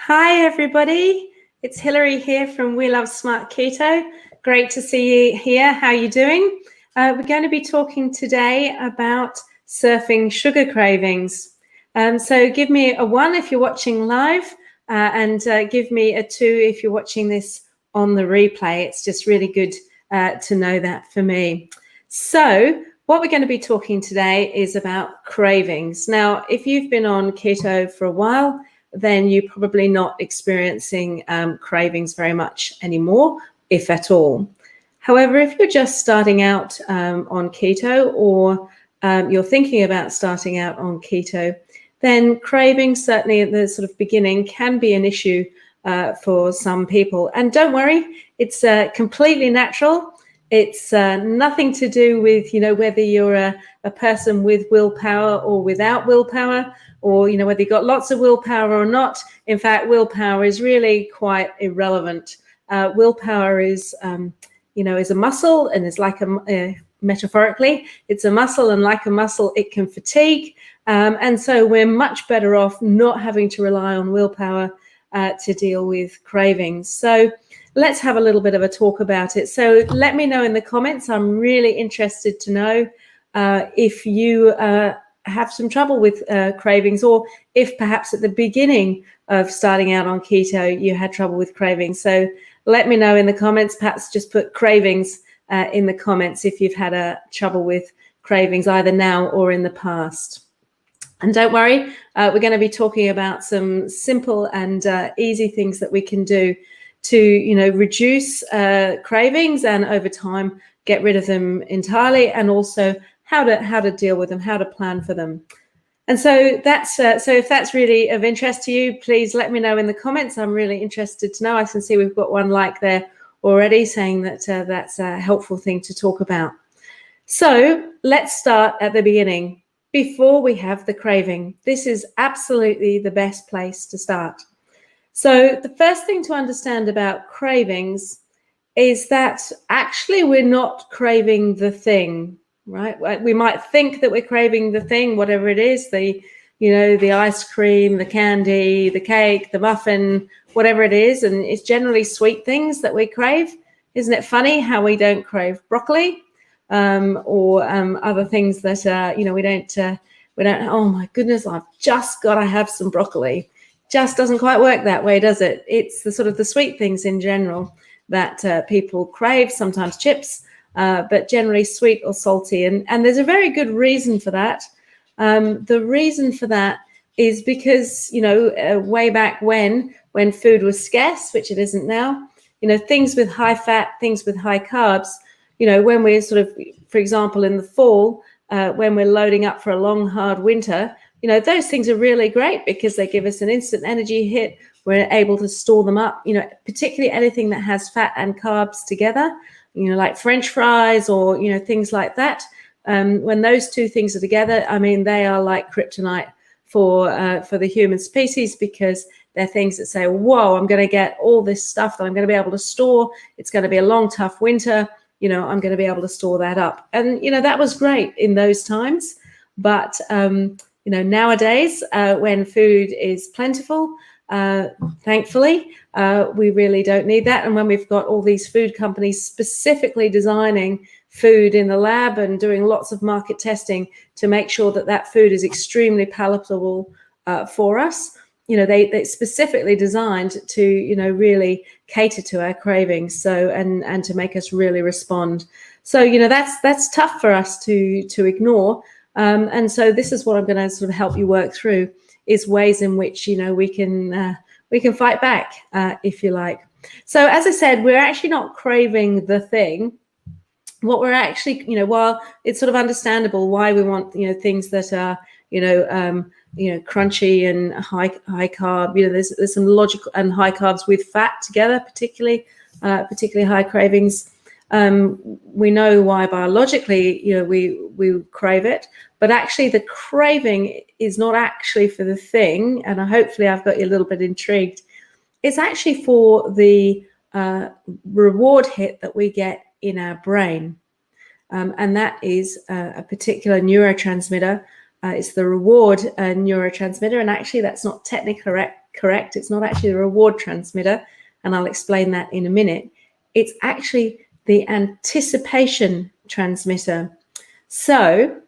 Hi, everybody. It's Hilary here from We Love Smart Keto. Great to see you here. How are you doing? We're going to be talking today about surfing sugar cravings. So give me a 1 if you're watching live and give me a 2 if you're watching this on the replay. It's just really good to know that for me. So what we're going to be talking today is about cravings. Now, if you've been on keto for a while, then you're probably not experiencing cravings very much anymore, if at all. However, if you're just starting out on keto or you're thinking about starting out on keto, then cravings, certainly at the sort of beginning, can be an issue for some people. And don't worry, it's completely natural. It's nothing to do with, whether you're a person with willpower or without willpower, or, whether you've got lots of willpower or not. In fact, willpower is really quite irrelevant. Willpower is, is a muscle, and it's like metaphorically, it's a muscle, and like a muscle, it can fatigue. And so we're much better off not having to rely on willpower to deal with cravings. So let's have a little bit of a talk about it. So let me know in the comments. I'm really interested to know if you have some trouble with cravings, or if perhaps at the beginning of starting out on keto you had trouble with cravings. So let me know in the comments. Perhaps just put cravings in the comments if you've had trouble with cravings either now or in the past. And don't worry, we're going to be talking about some simple and easy things that we can do to reduce cravings and over time get rid of them entirely, and also how to deal with them, how to plan for them. And so that's so if that's really of interest to you, please let me know in the comments. I'm really interested to know. I can see we've got one like there already saying that that's a helpful thing to talk about. So let's start at the beginning, before we have the craving. This is absolutely the best place to start. So the first thing to understand about cravings is that actually we're not craving the thing, right? We might think that we're craving the thing, whatever it is, the ice cream, the candy, the cake, the muffin, whatever it is. And it's generally sweet things that we crave. Isn't it funny how we don't crave broccoli or other things that, we don't, oh my goodness, I've just got to have some broccoli. Just doesn't quite work that way, does it? It's the sort of the sweet things in general that people crave, sometimes chips, but generally sweet or salty. And there's a very good reason for that. The reason for that is because, way back when food was scarce, which it isn't now, things with high fat, things with high carbs, when we're sort of, for example, in the fall, when we're loading up for a long, hard winter, those things are really great because they give us an instant energy hit. We're able to store them up, particularly anything that has fat and carbs together, like French fries or, things like that. When those two things are together, I mean, they are like kryptonite for the human species, because they're things that say, whoa, I'm going to get all this stuff that I'm going to be able to store. It's going to be a long, tough winter. I'm going to be able to store that up. And, that was great in those times. But, nowadays, when food is plentiful, thankfully, we really don't need that. And when we've got all these food companies specifically designing food in the lab and doing lots of market testing to make sure that that food is extremely palatable for us, they specifically designed to, really cater to our cravings. So, and to make us really respond. So, that's tough for us to ignore. And so this is what I'm going to sort of help you work through, is ways in which, we can fight back, if you like. So as I said, we're actually not craving the thing. What we're actually, while it's sort of understandable why we want, things that are, crunchy and high carb, there's some logical, and high carbs with fat together, particularly high cravings. We know why biologically, we crave it, but actually the craving is not actually for the thing. And hopefully I've got you a little bit intrigued. It's actually for the reward hit that we get in our brain. And that is a particular neurotransmitter. It's the reward neurotransmitter. And actually that's not technically correct. It's not actually the reward transmitter, and I'll explain that in a minute. It's actually the anticipation transmitter. So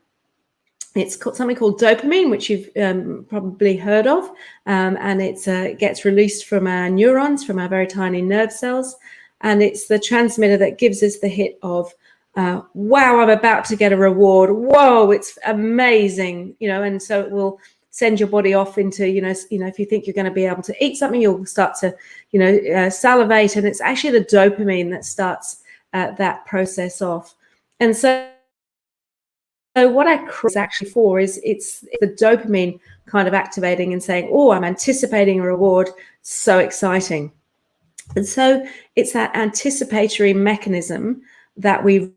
it's something called dopamine, which you've probably heard of, and it gets released from our neurons, from our very tiny nerve cells, and it's the transmitter that gives us the hit of, wow, I'm about to get a reward. Whoa, it's amazing, and so it will send your body off into, if you think you're going to be able to eat something, you'll start to, salivate, and it's actually the dopamine that starts that process off. And so what our is actually for is it's the dopamine kind of activating and saying, oh, I'm anticipating a reward. So exciting. And so it's that anticipatory mechanism that we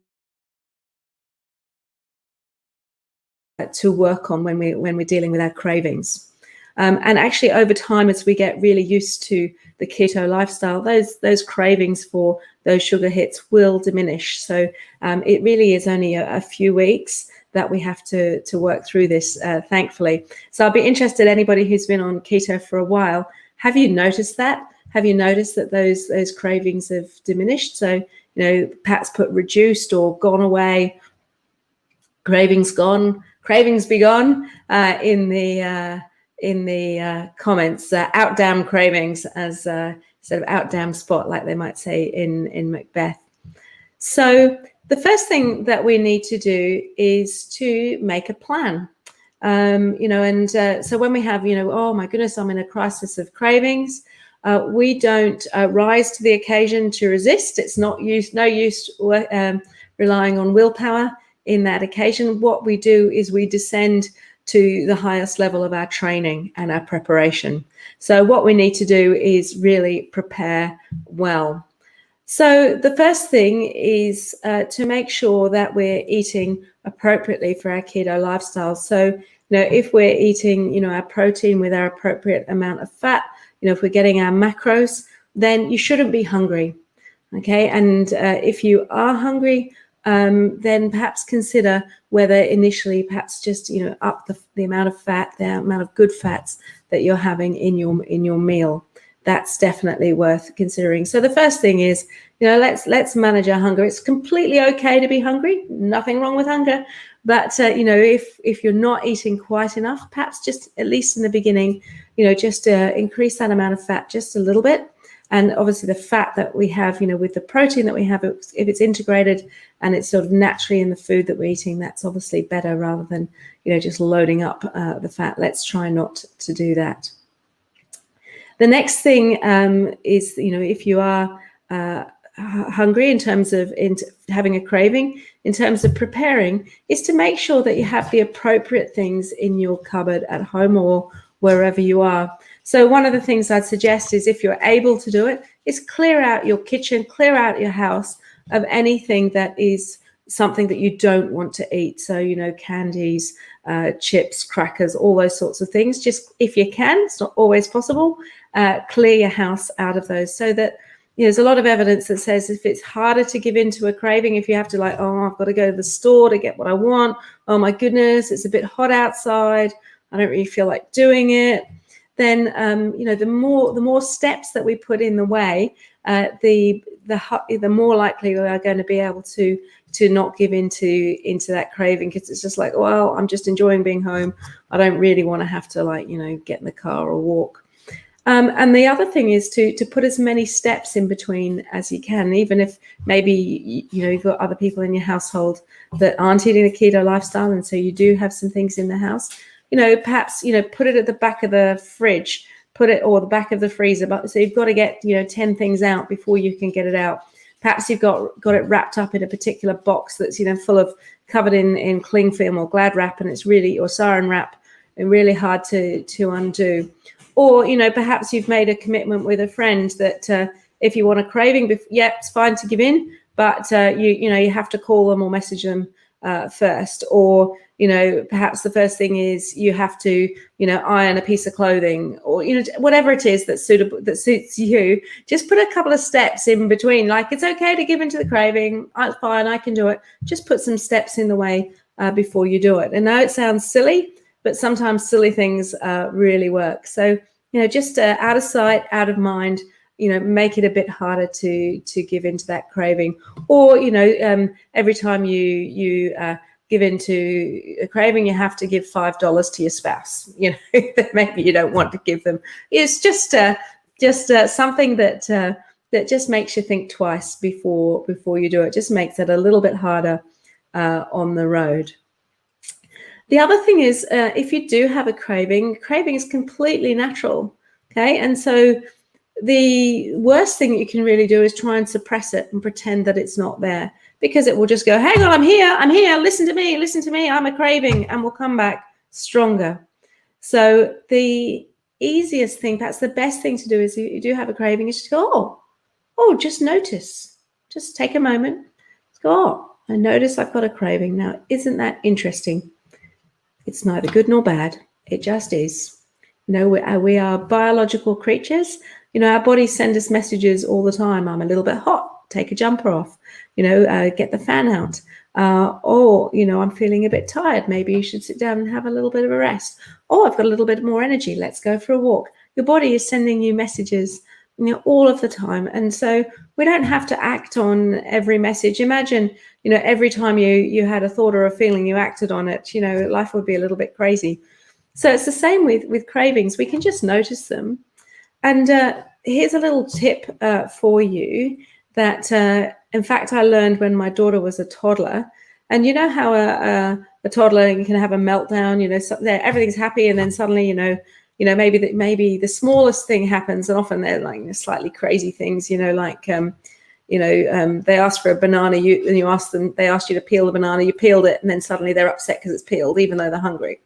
to work on when we're dealing with our cravings. And actually over time, as we get really used to the keto lifestyle, those cravings for those sugar hits will diminish. So it really is only a few weeks that we have to work through this, thankfully. So I'll be interested, anybody who's been on keto for a while, have you noticed that? Have you noticed that those cravings have diminished? So, perhaps put reduced or gone away, cravings gone, cravings be gone in the comments. Out damn cravings, as instead of out damn spot, like they might say in Macbeth. So the first thing that we need to do is to make a plan. So when we have, oh my goodness, I'm in a crisis of cravings, we don't rise to the occasion to resist. It's no use relying on willpower in that occasion. What we do is we descend to the highest level of our training and our preparation. So what we need to do is really prepare well. So the first thing is to make sure that we're eating appropriately for our keto lifestyle. So, if we're eating, our protein with our appropriate amount of fat, if we're getting our macros, then you shouldn't be hungry. Okay. And if you are hungry, then perhaps consider whether initially perhaps just, up the amount of fat, the amount of good fats that you're having in your meal. That's definitely worth considering. So the first thing is, let's manage our hunger. It's completely okay to be hungry. Nothing wrong with hunger. But, if you're not eating quite enough, perhaps just at least in the beginning, just increase that amount of fat just a little bit. And obviously the fat that we have, with the protein that we have, if it's integrated and it's sort of naturally in the food that we're eating, that's obviously better rather than, just loading up the fat. Let's try not to do that. The next thing is, if you are hungry in terms of having a craving, in terms of preparing, is to make sure that you have the appropriate things in your cupboard at home or wherever you are. So one of the things I'd suggest is, if you're able to do it, is clear out your kitchen, clear out your house of anything that is something that you don't want to eat. So, candies, chips, crackers, all those sorts of things. Just if you can, it's not always possible, clear your house out of those, so that there's a lot of evidence that says if it's harder to give in to a craving, if you have to I've got to go to the store to get what I want. Oh my goodness, it's a bit hot outside. I don't really feel like doing it. Then, the more steps that we put in the way, the more likely we are going to be able to not give into that craving, because it's just well, I'm just enjoying being home. I don't really want to have to get in the car or walk. And the other thing is to put as many steps in between as you can, even if maybe you've got other people in your household that aren't eating the keto lifestyle, and so you do have some things in the house. Perhaps put it at the back of the fridge, or the back of the freezer. But so you've got to get 10 things out before you can get it out. Perhaps you've got it wrapped up in a particular box that's full of covered in cling film or Glad wrap, and it's really, or Saran wrap, and really hard to undo. Or perhaps you've made a commitment with a friend that if you want a craving, it's fine to give in, but you have to call them or message them first. Or perhaps the first thing is you have to iron a piece of clothing, or whatever it is that's suitable, that suits you. Just put a couple of steps in between. It's okay to give into the craving. It's fine, I can do it. Just put some steps in the way before you do it. And now it sounds silly, but sometimes silly things really work. So just out of sight, out of mind. Make it a bit harder to give into that craving. Or every time you give into a craving, you have to give $5 to your spouse. That maybe you don't want to give them. It's just something that just makes you think twice before you do it. Just makes it a little bit harder on the road. The other thing is, if you do have a craving is completely natural. Okay, and so the worst thing you can really do is try and suppress it and pretend that it's not there, because it will just go, hang on, I'm here, listen to me, I'm a craving, and will come back stronger. So the easiest thing, perhaps the best thing to do, is you do have a craving, is just go, just notice, just take a moment, just go, I notice I've got a craving. Now, isn't that interesting? It's neither good nor bad, it just is. We are biological creatures. Our bodies send us messages all the time. I'm a little bit hot, take a jumper off, get the fan out. Or, I'm feeling a bit tired. Maybe you should sit down and have a little bit of a rest. Oh, I've got a little bit more energy. Let's go for a walk. Your body is sending you messages, all of the time. And so we don't have to act on every message. Imagine, every time you had a thought or a feeling, you acted on it, life would be a little bit crazy. So it's the same with cravings. We can just notice them. And here's a little tip for you that, in fact, I learned when my daughter was a toddler. And you know how a toddler, you can have a meltdown, so everything's happy, and then suddenly, maybe the smallest thing happens, and often they're like slightly crazy things, like they asked for a banana, they asked you to peel the banana, you peeled it, and then suddenly they're upset because it's peeled, even though they're hungry.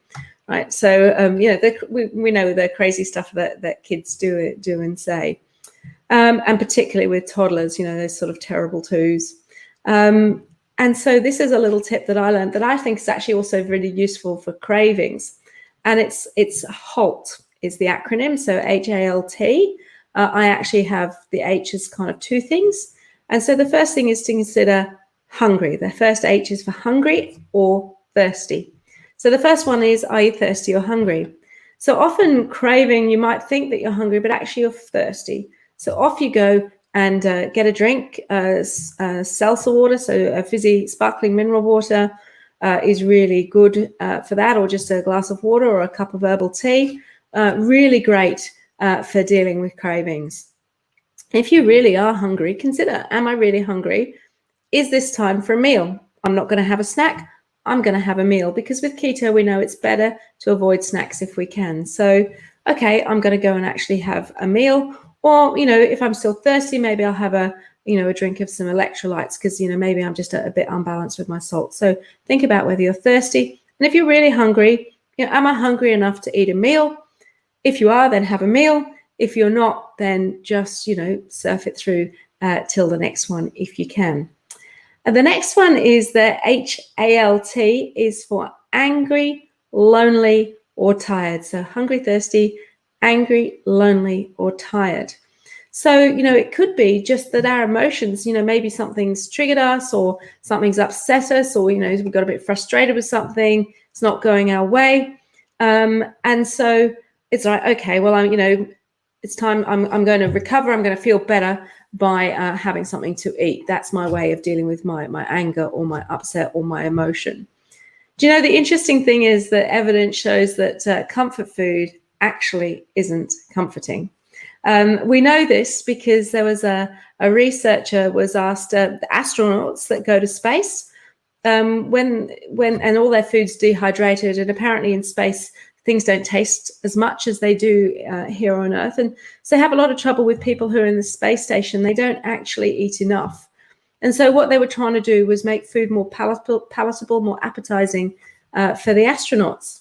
Right, so we know the crazy stuff that kids do and say, and particularly with toddlers, those sort of terrible twos. And so this is a little tip that I learned that I think is actually also really useful for cravings, and it's HALT is the acronym, so HALT. I actually have the H as kind of two things, and so the first thing is to consider hungry. The first H is for hungry or thirsty. So the first one is, are you thirsty or hungry? So often craving, you might think that you're hungry, but actually you're thirsty. So off you go and get a drink, seltzer water, so a fizzy sparkling mineral water is really good for that, or just a glass of water or a cup of herbal tea. Really great for dealing with cravings. If you really are hungry, consider, am I really hungry? Is this time for a meal? I'm not going to have a snack. I'm going to have a meal, because with keto, we know it's better to avoid snacks if we can. So, okay, I'm going to go and actually have a meal. Or, if I'm still thirsty, maybe I'll have a drink of some electrolytes, because, maybe I'm just a bit unbalanced with my salt. So think about whether you're thirsty. And if you're really hungry, am I hungry enough to eat a meal? If you are, then have a meal. If you're not, then just, surf it through till the next one if you can. And the next one is the HALT is for angry, lonely, or tired. So hungry, thirsty, angry, lonely, or tired. So, it could be just that our emotions, maybe something's triggered us, or something's upset us, or, we got a bit frustrated with something, it's not going our way. And so it's like, okay, well, it's time, I'm going to recover, I'm going to feel better by having something to eat. That's my way of dealing with my anger or my upset or my emotion. Do you know, the interesting thing is that evidence shows that comfort food actually isn't comforting. We know this because there was a researcher was asked, the astronauts that go to space, when and all their food's dehydrated, and apparently in space things don't taste as much as they do here on Earth. And so they have a lot of trouble with people who are in the space station. They don't actually eat enough. And so what they were trying to do was make food more palatable, more appetizing for the astronauts.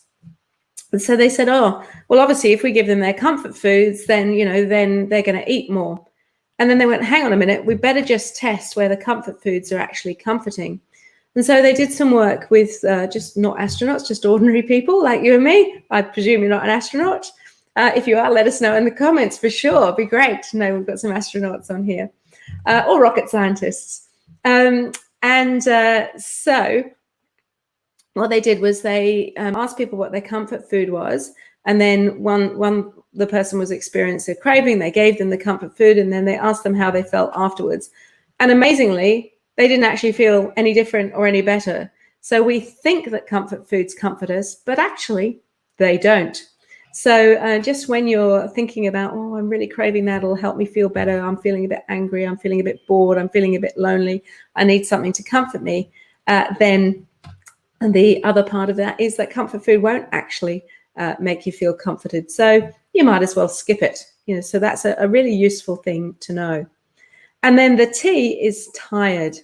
And so they said, oh, well, obviously, if we give them their comfort foods, then, then they're going to eat more. And then they went, hang on a minute, we better just test where the comfort foods are actually comforting. And so they did some work with just not astronauts, just ordinary people like you and me. I presume you're not an astronaut. If you are, let us know in the comments for sure. It'd be great to know we've got some astronauts on here, or rocket scientists. So what they did was they asked people what their comfort food was. And then the person was experiencing a craving, they gave them the comfort food, and then they asked them how they felt afterwards. And amazingly, they didn't actually feel any different or any better. So we think that comfort foods comfort us, but actually they don't. So just when you're thinking about, oh, I'm really craving that, it'll help me feel better. I'm feeling a bit angry. I'm feeling a bit bored. I'm feeling a bit lonely. I need something to comfort me. Then the other part of that is that comfort food won't actually make you feel comforted. So you might as well skip it. So that's a really useful thing to know. And then the T is tired.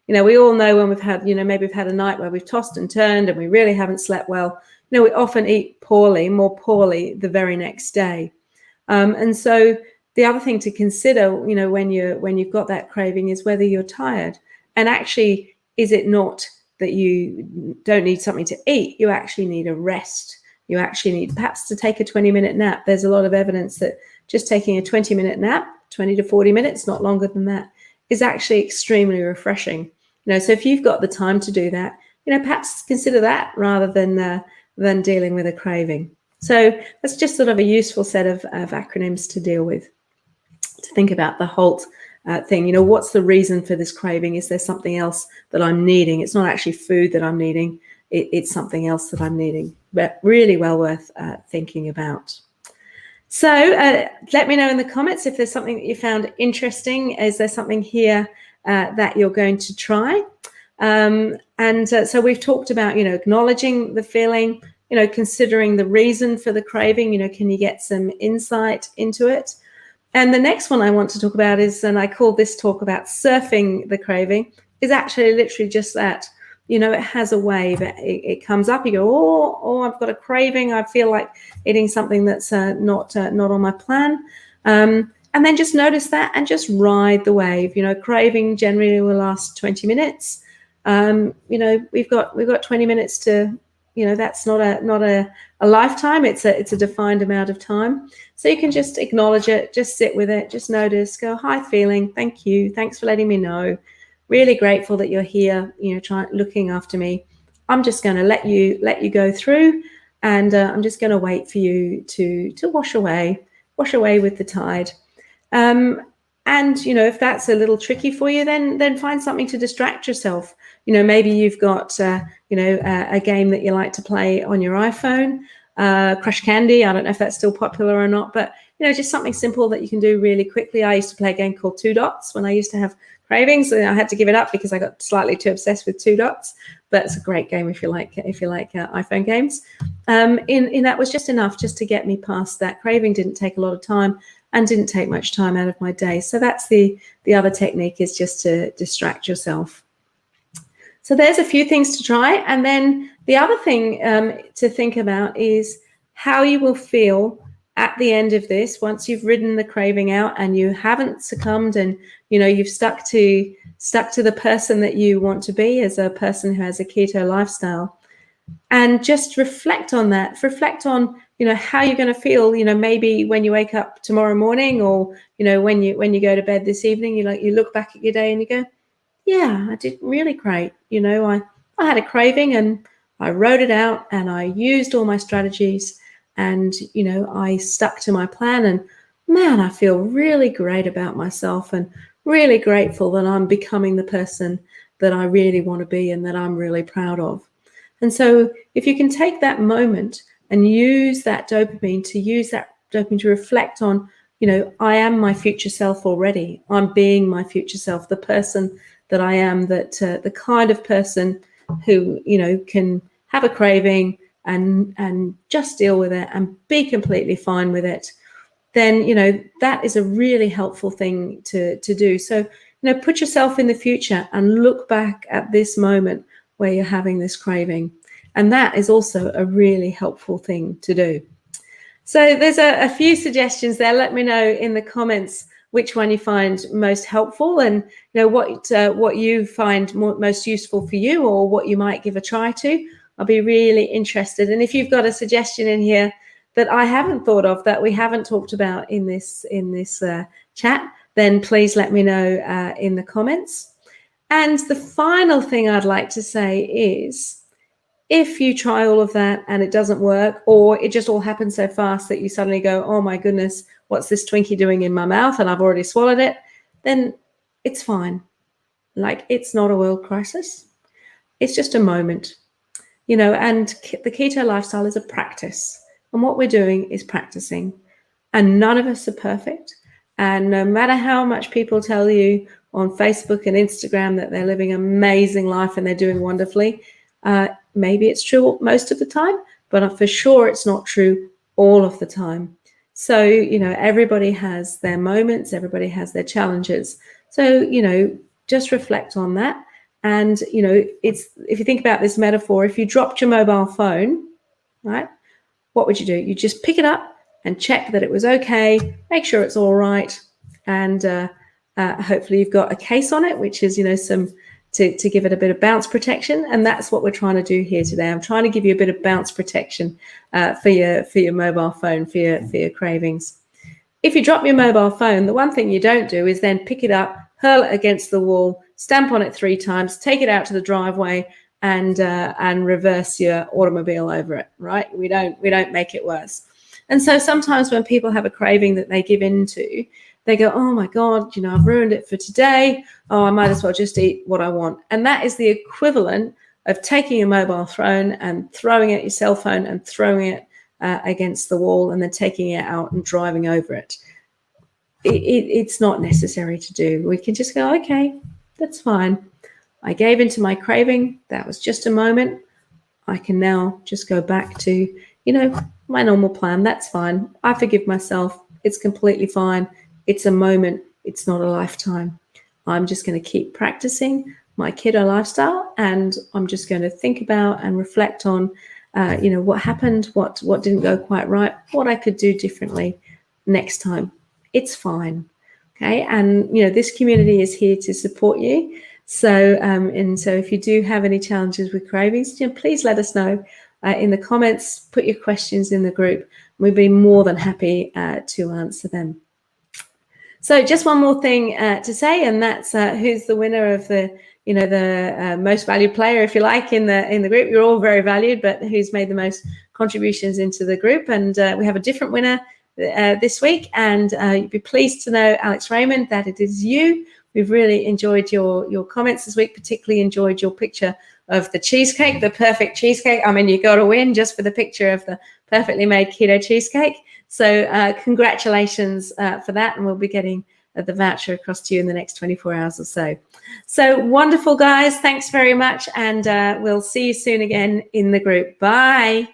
We all know when we've had, maybe we've had a night where we've tossed and turned and we really haven't slept well. We often eat more poorly the very next day. And so the other thing to consider, when you've got that craving is whether you're tired. And actually, is it not that you don't need something to eat? You actually need a rest. You actually need perhaps to take a 20-minute nap. There's a lot of evidence that just taking a 20-minute nap, 20 to 40 minutes, not longer than that, is actually extremely refreshing. So if you've got the time to do that, perhaps consider that rather than dealing with a craving. So that's just sort of a useful set of acronyms to deal with, to think about the HALT thing. What's the reason for this craving? Is there something else that I'm needing? It's not actually food that I'm needing. It's something else that I'm needing, but really well worth thinking about. So let me know in the comments if there's something that you found interesting. Is there something here that you're going to try? So we've talked about, acknowledging the feeling, considering the reason for the craving, can you get some insight into it? And the next one I want to talk about is, and I call this talk about surfing the craving, is actually literally just that. It has a wave. It comes up. You go, oh, I've got a craving. I feel like eating something that's not on my plan. And then just notice that and just ride the wave. Craving generally will last 20 minutes. We've got 20 minutes to. That's not a lifetime. It's a defined amount of time. So you can just acknowledge it, just sit with it, just notice, go, hi, feeling, thank you, thanks for letting me know. Really grateful that you're here, looking after me. I'm just going to let you go through, and I'm just going to wait for you to wash away with the tide. And if that's a little tricky for you, then find something to distract yourself. Maybe you've got a game that you like to play on your iPhone, Crush Candy. I don't know if that's still popular or not, but just something simple that you can do really quickly. I used to play a game called Two Dots when I used to have cravings, and I had to give it up because I got slightly too obsessed with Two Dots. But it's a great game if you like iPhone games. In that was just enough just to get me past that craving. Didn't take a lot of time and didn't take much time out of my day. So that's the other technique, is just to distract yourself. So there's a few things to try. And then the other thing to think about is how you will feel at the end of this, once you've ridden the craving out and you haven't succumbed, and you've stuck to the person that you want to be as a person who has a keto lifestyle. And just reflect on that. Reflect on how you're going to feel. Maybe when you wake up tomorrow morning, or when you go to bed this evening, you look back at your day and you go, yeah, I did really great. I had a craving and I wrote it out and I used all my strategies, and I stuck to my plan, and man, I feel really great about myself and really grateful that I'm becoming the person that I really want to be and that I'm really proud of. And so if you can take that moment and use that dopamine to reflect on, I am my future self already. I'm being my future self, the person that I am, that the kind of person who, can have a craving and just deal with it and be completely fine with it, then, that is a really helpful thing to do. So, put yourself in the future and look back at this moment where you're having this craving. And that is also a really helpful thing to do. So there's a few suggestions there. Let me know in the comments which one you find most helpful, and what you find most useful for you, or what you might give a try to. I'll be really interested. And if you've got a suggestion in here that I haven't thought of, that we haven't talked about in this chat, then please let me know in the comments. And the final thing I'd like to say is, If you try all of that and it doesn't work, or it just all happens so fast that you suddenly go, oh my goodness, what's this Twinkie doing in my mouth and I've already swallowed it, then it's fine. Like, it's not a world crisis. It's just a moment, you know, and the keto lifestyle is a practice. And what we're doing is practicing. And none of us are perfect. And no matter how much people tell you on Facebook and Instagram that they're living an amazing life and they're doing wonderfully, maybe it's true most of the time, but for sure it's not true all of the time. So, you know, everybody has their moments, everybody has their challenges. So, you know, just reflect on that. And, you know, it's, if you think about this metaphor, if you dropped your mobile phone, right, what would you do? You just pick it up and check that it was okay, make sure it's all right. And hopefully you've got a case on it, which is, you know, some, to give it a bit of bounce protection. And that's what we're trying to do here today. I'm trying to give you a bit of bounce protection for your mobile phone, for your cravings. If you drop your mobile phone, the one thing you don't do is then pick it up, hurl it against the wall, stamp on it 3 times, take it out to the driveway, and reverse your automobile over it, right? We don't make it worse. And so sometimes when people have a craving that they give into, they go, oh my God, you know, I've ruined it for today. Oh, I might as well just eat what I want. And that is the equivalent of taking your mobile phone and throwing it, your cell phone, and throwing it against the wall and then taking it out and driving over it. It's not necessary to do. We can just go, okay, that's fine. I gave into my craving. That was just a moment. I can now just go back to, you know, my normal plan. That's fine. I forgive myself. It's completely fine. It's a moment. It's not a lifetime. I'm just going to keep practicing my keto lifestyle, and I'm just going to think about and reflect on, you know, what happened, what didn't go quite right, what I could do differently next time. It's fine. Okay. And, you know, this community is here to support you. So, and so if you do have any challenges with cravings, you know, please let us know in the comments, put your questions in the group. We'd be more than happy to answer them. So just one more thing to say, and that's who's the winner of the, you know, the most valued player, if you like, in the group. You're all very valued, but who's made the most contributions into the group? And we have a different winner this week, and you'd be pleased to know, Alex Raymond, that it is you. We've really enjoyed your comments this week, particularly enjoyed your picture of the cheesecake, the perfect cheesecake. I mean, you got to win just for the picture of the perfectly made keto cheesecake. So congratulations for that, and we'll be getting the voucher across to you in the next 24 hours or so. So wonderful, guys. Thanks very much, and we'll see you soon again in the group. Bye.